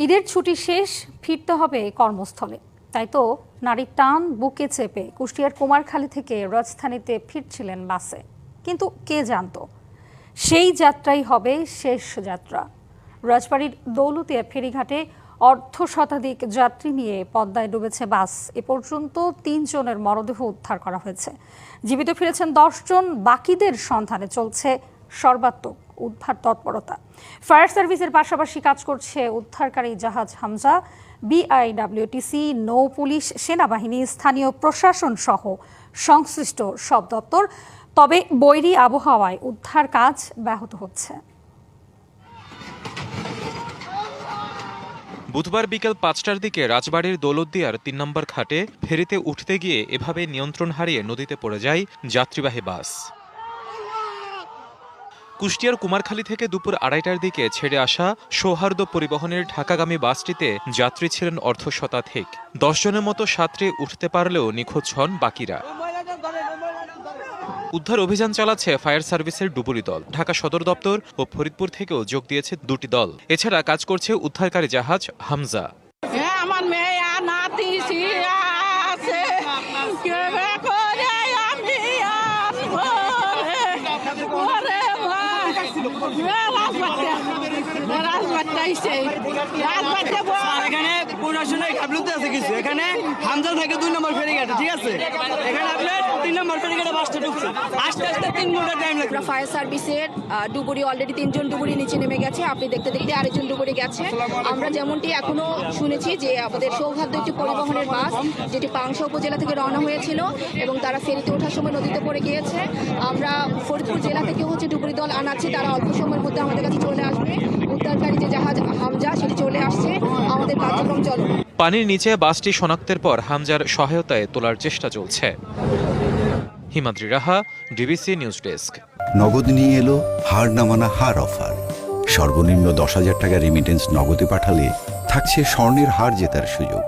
ঈদের ছুটি শেষ, ফিরতে হবে কর্মস্থলে। তাই তো নারীর টান বুকে চেপে কুষ্টিয়ার কুমারখালী থেকে রাজধানীতে ফিরছিলেন বাসে। কিন্তু কে জানতো সেই যাত্রাই হবে শেষ যাত্রা। রাজবাড়ীর দৌলতিয়া ফেরিঘাটে অর্ধশতাধিক যাত্রী নিয়ে পদ্মায় ডুবেছে বাস। এ পর্যন্ত ৩ জনের মরদেহ উদ্ধার করা হয়েছে। জীবিত ফিরেছেন ১০ জন, বাকিদের সন্ধানে চলছে সর্বাত্মক উদ্ধার তৎপরতা। ফায়ার সার্ভিসের পাশাপাশি কাজ করছে উদ্ধারকারী জাহাজ হামজা, বিআইডব্লিউটিসি, নৌ পুলিশ, সেনাবাহিনী, স্থানীয় প্রশাসন সহ সংশ্লিষ্ট সব দপ্তর। তবে বৈরী আবহাওয়ায় উদ্ধার কাজ ব্যাহত হচ্ছে। বুধবার বিকেল ৫টার দিকে রাজবাড়ীর দৌলতদিয়ার ৩ নম্বর ঘাটে ফেরিতে উঠতে গিয়ে এভাবে নিয়ন্ত্রণ হারিয়ে নদীতে পড়ে যায় যাত্রীবাহী বাস। কুষ্টিয়ার কুমারখালী থেকে দুপুর ২:৩০টার দিকে ছেড়ে আসা সৌহার্দ্য পরিবহনের ঢাকাগামী বাসটিতে যাত্রী ছিলেন অর্ধশতাধিক। ১০ জনের মতো যাত্রী উঠতে পারলেও নিখোঁজ হন বাকিরা। উদ্ধার অভিযান চালাচ্ছে ফায়ার সার্ভিসের ডুবুরি দল। ঢাকা সদর দপ্তর ও ফরিদপুর থেকেও যোগ দিয়েছে ২টি দল। এছাড়া কাজ করছে উদ্ধারকারী জাহাজ হামজা। আমার মেয়ে নাতি আছে, এখানে প্রশাসনের গাফলতি আছে কিছু। এখানে হামজা থাকে ২ নম্বর ফেরিঘাটে, ঠিক আছে? এখানে আপনার ৩ নম্বর ফেরিঘাটে বাসটা ঢুকছে, আস্তে আস্তে ৩ ঘন্টা টাইম লাগবে। ফায়ার সার্ভিসের ডুবুরি অলরেডি ৩ জন ডুবুরি নিচে নেমে গেছে। আপনি দেখতে দেখতে আরেকজন ডুবুরি গেছে। আমরা যেমনটি এখনো শুনেছি যে আমাদের সৌহার্দ্য একটি পরিবহনের বাস যেটি পাংশা উপজেলা থেকে রওনা হয়েছিল এবং তারা ফেরিতে ওঠার সময় নদীতে পড়ে গিয়েছে। আমরা ফরিদপুর জেলা থেকে ডুবুরি দল আনাচ্ছি, তারা অল্প সময়ের মধ্যে আমাদের কাছে চলে আসবে। উদ্ধারকারী যে জাহাজ হামজা সেটি চলে আসছে, আমাদের কার্যক্রম চলো। পানির নিচে বাসটি শনাক্তের পর হামজার সহায়তায় তোলার চেষ্টা চলছে। হিমাদ্রি রাহা, ডিবিসি নিউজ ডেস্ক। নগদ নিয়ে এলো হার না মানা হার অফার। সর্বনিম্ন ১০,০০০ টাকা রেমিটেন্স নগদে পাঠালে থাকছে স্বর্ণের হার জেতার সুযোগ।